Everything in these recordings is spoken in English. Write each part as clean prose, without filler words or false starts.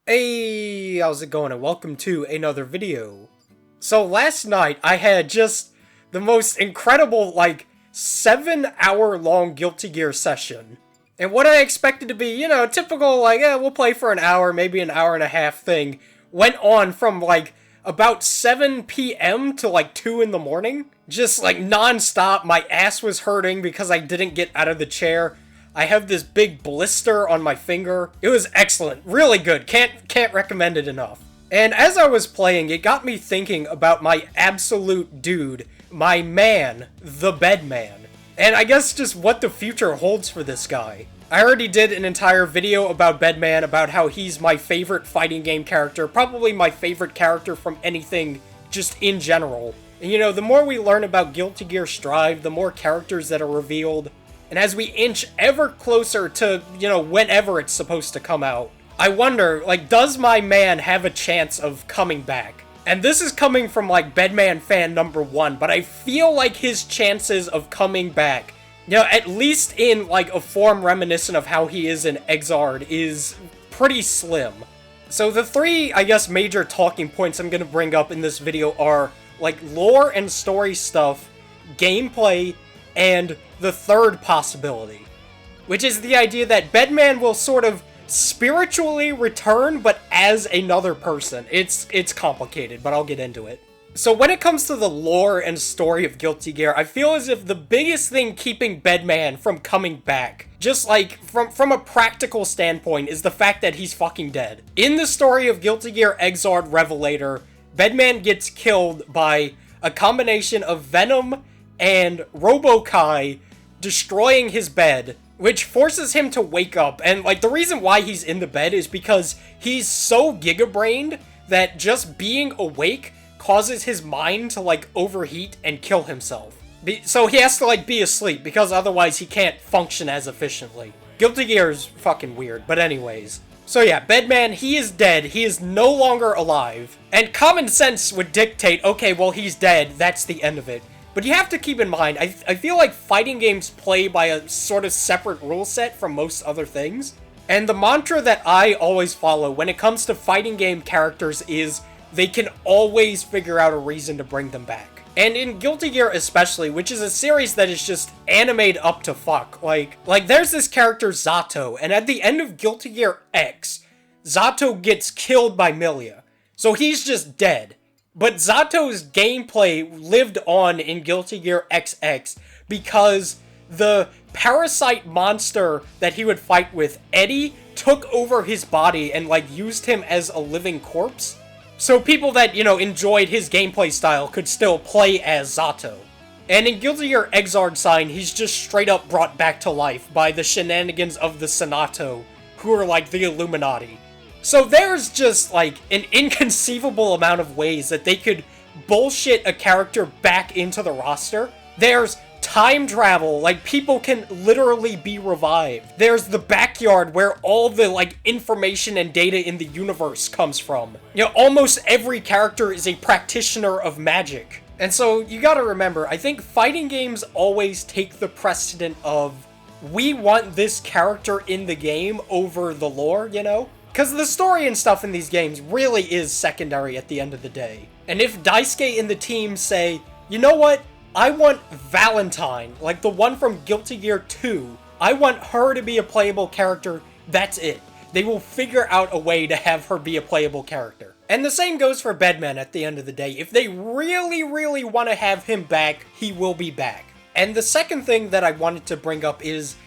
Hey, how's it going and welcome to another video. So last night I had just the most incredible 7 hour long Guilty Gear session. And what I expected to be, typical we'll play for an hour, maybe an hour and a half thing, went on from about 7 p.m. to 2 in the morning. Just non-stop. My ass was hurting because I didn't get out of the chair. I have this big blister on my finger. It was excellent. Really good. Can't recommend it enough. And as I was playing, it got me thinking about my absolute dude, my man, the Bedman. And I guess just what the future holds for this guy. I already did an entire video about Bedman, about how he's my favorite fighting game character, probably my favorite character from anything just in general. And the more we learn about Guilty Gear Strive, the more characters that are revealed. And as we inch ever closer to, whenever it's supposed to come out, I wonder, does my man have a chance of coming back? And this is coming from, Bedman fan number 1, but I feel like his chances of coming back, at least in, a form reminiscent of how he is in Exard, is pretty slim. So the three, I guess, major talking points I'm gonna bring up in this video are, lore and story stuff, gameplay, and the third possibility, which is the idea that Bedman will sort of spiritually return, but as another person. It's complicated, but I'll get into it. So when it comes to the lore and story of Guilty Gear, I feel as if the biggest thing keeping Bedman from coming back, just from a practical standpoint, is the fact that he's fucking dead. In the story of Guilty Gear Exard Revelator, Bedman gets killed by a combination of Venom and Robokai destroying his bed, which forces him to wake up. And, the reason why he's in the bed is because he's so giga-brained that just being awake causes his mind to, overheat and kill himself. So he has to, be asleep, because otherwise he can't function as efficiently. Guilty Gear is fucking weird, but anyways. So yeah, Bedman, he is dead. He is no longer alive. And common sense would dictate, okay, well, he's dead. That's the end of it. But you have to keep in mind, I feel like fighting games play by a sort of separate rule set from most other things. And the mantra that I always follow when it comes to fighting game characters is they can always figure out a reason to bring them back. And in Guilty Gear especially, which is a series that is just animated up to fuck. There's this character Zato, and at the end of Guilty Gear X, Zato gets killed by Milia. So he's just dead. But Zato's gameplay lived on in Guilty Gear XX because the parasite monster that he would fight with, Eddie, took over his body and, used him as a living corpse. So people that, enjoyed his gameplay style could still play as Zato. And in Guilty Gear Exard Sign, he's just straight up brought back to life by the shenanigans of the Senato, who are the Illuminati. So there's just, an inconceivable amount of ways that they could bullshit a character back into the roster. There's time travel, people can literally be revived. There's the backyard where all the, information and data in the universe comes from. Almost every character is a practitioner of magic. And so, you gotta remember, I think fighting games always take the precedent of, we want this character in the game over the lore, Because the story and stuff in these games really is secondary at the end of the day. And if Daisuke and the team say, you know what, I want Valentine, the one from Guilty Gear 2, I want her to be a playable character, that's it. They will figure out a way to have her be a playable character. And the same goes for Bedman at the end of the day. If they really, really want to have him back, he will be back. And the second thing that I wanted to bring up is,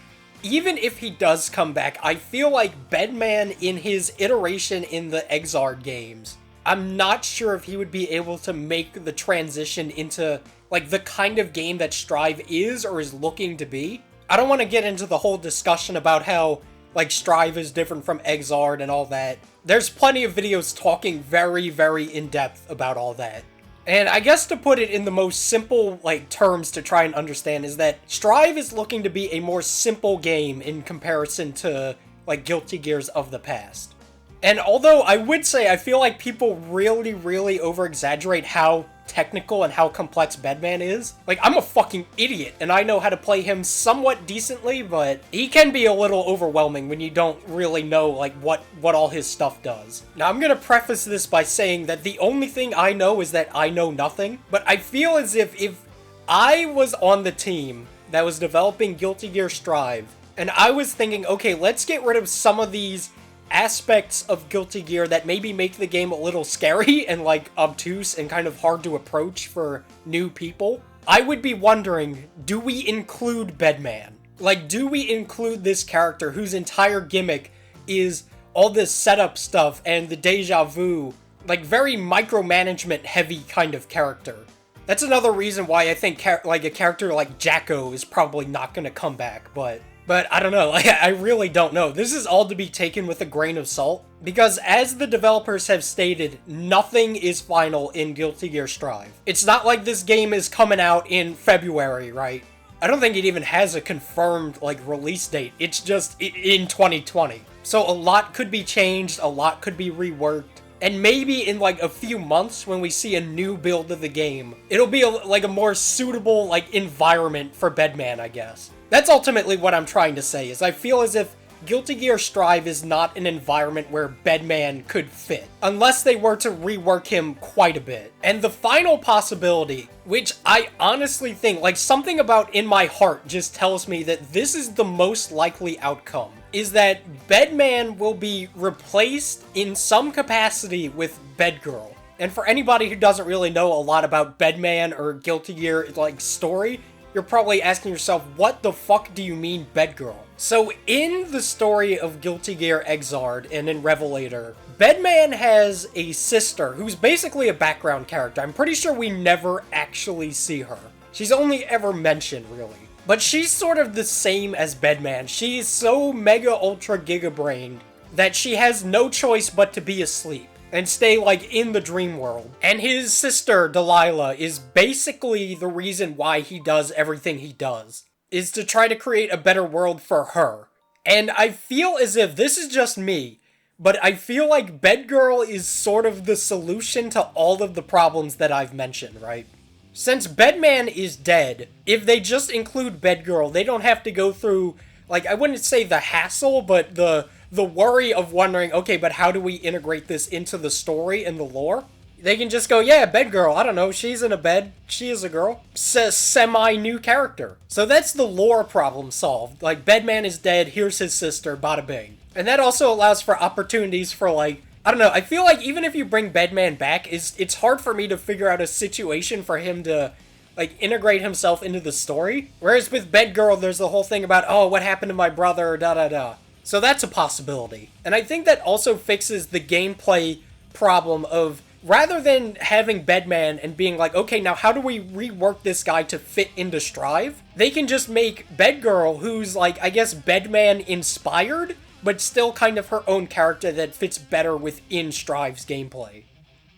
even if he does come back, I feel like Bedman in his iteration in the Exard games, I'm not sure if he would be able to make the transition into, the kind of game that Strive is or is looking to be. I don't want to get into the whole discussion about how, Strive is different from Exard and all that. There's plenty of videos talking very, very in-depth about all that. And I guess to put it in the most simple, terms to try and understand is that Strive is looking to be a more simple game in comparison to, Guilty Gears of the past. And although I would say I feel like people really, really over-exaggerate how technical and how complex Bedman is. Like, I'm a fucking idiot, and I know how to play him somewhat decently, but he can be a little overwhelming when you don't really know, like, what all his stuff does. Now, I'm gonna preface this by saying that the only thing I know is that I know nothing, but I feel as if I was on the team that was developing Guilty Gear Strive, and I was thinking, okay, let's get rid of some of these aspects of Guilty Gear that maybe make the game a little scary and, like, obtuse and kind of hard to approach for new people. I would be wondering, do we include Bedman? Like, do we include this character whose entire gimmick is all this setup stuff and the deja vu, like, very micromanagement heavy kind of character? That's another reason why I think, like, a character like Jacko is probably not gonna come back, but I don't know, like, I really don't know. This is all to be taken with a grain of salt, because as the developers have stated, nothing is final in Guilty Gear Strive. It's not like this game is coming out in February, right? I don't think it even has a confirmed, like, release date. It's just in 2020. So a lot could be changed, a lot could be reworked, and maybe in, like, a few months when we see a new build of the game, it'll be, like, a more suitable, like, environment for Bedman, I guess. That's ultimately what I'm trying to say, is I feel as if Guilty Gear Strive is not an environment where Bedman could fit, unless they were to rework him quite a bit. And the final possibility, which I honestly think, like, something about in my heart just tells me that this is the most likely outcome, is that Bedman will be replaced in some capacity with Bedgirl. And for anybody who doesn't really know a lot about Bedman or Guilty Gear, like, story, you're probably asking yourself, what the fuck do you mean Bedgirl? So in the story of Guilty Gear Exard and in Revelator, Bedman has a sister who's basically a background character. I'm pretty sure we never actually see her. She's only ever mentioned, really. But she's sort of the same as Bedman. She's so mega ultra giga-brained that she has no choice but to be asleep and stay, like, in the dream world. And his sister, Delilah, is basically the reason why he does everything he does, is to try to create a better world for her. And I feel as if, this is just me, but I feel like Bedgirl is sort of the solution to all of the problems that I've mentioned, right? Since Bedman is dead, if they just include Bedgirl, they don't have to go through, like, I wouldn't say the hassle, but the worry of wondering, okay, but how do we integrate this into the story and the lore? They can just go, yeah, Bedgirl, I don't know, she's in a bed, she is a girl. Semi-new character. So that's the lore problem solved. Like, Bedman is dead, here's his sister, bada bing. And that also allows for opportunities for, like, I don't know, I feel like even if you bring Bedman back, it's hard for me to figure out a situation for him to, like, integrate himself into the story. Whereas with Bedgirl, there's the whole thing about, oh, what happened to my brother, da-da-da. So that's a possibility. And I think that also fixes the gameplay problem of, rather than having Bedman and being like, okay, now how do we rework this guy to fit into Strive? They can just make Bedgirl, who's, like, I guess Bedman inspired, but still kind of her own character that fits better within Strive's gameplay.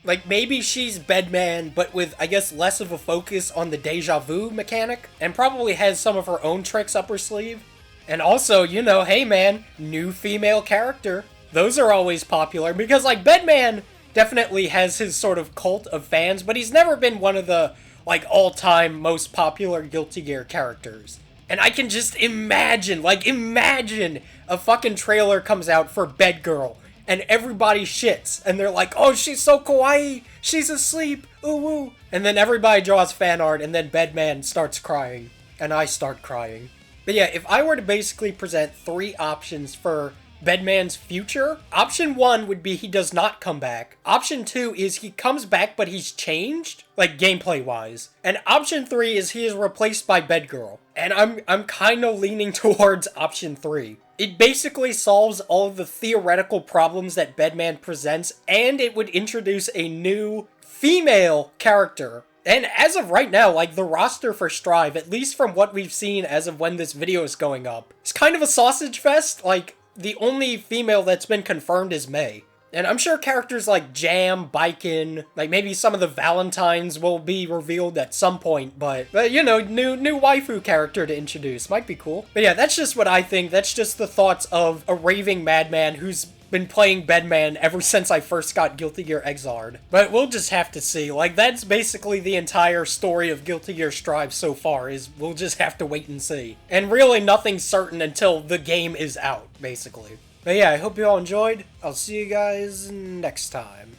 Like, maybe she's Bedman, but with, I guess, less of a focus on the deja vu mechanic, and probably has some of her own tricks up her sleeve. And also, you know, hey man, new female character. Those are always popular, because, like, Bedman definitely has his sort of cult of fans, but he's never been one of the, like, all-time most popular Guilty Gear characters. And I can just imagine, like, imagine a fucking trailer comes out for Bedgirl, and everybody shits, and they're like, oh, she's so kawaii, she's asleep, ooh woo. And then everybody draws fan art, and then Bedman starts crying, and I start crying. But yeah, if I were to basically present 3 options for Bedman's future, option 1 would be he does not come back. Option 2 is he comes back but he's changed, like gameplay wise. And option 3 is he is replaced by Bedgirl. And I'm kind of leaning towards option 3. It basically solves all of the theoretical problems that Bedman presents, and it would introduce a new female character. And as of right now, like, the roster for Strive, at least from what we've seen as of when this video is going up, it's kind of a sausage fest. Like, the only female that's been confirmed is May. And I'm sure characters like Jam, Biken, like maybe some of the Valentines will be revealed at some point, but you know, new waifu character to introduce. Might be cool. But yeah, that's just what I think. That's just the thoughts of a raving madman who's been playing Bedman ever since I first got Guilty Gear Xr'd. But we'll just have to see. Like, that's basically the entire story of Guilty Gear Strive so far, is we'll just have to wait and see. And really nothing's certain until the game is out, basically. But yeah, I hope you all enjoyed. I'll see you guys next time.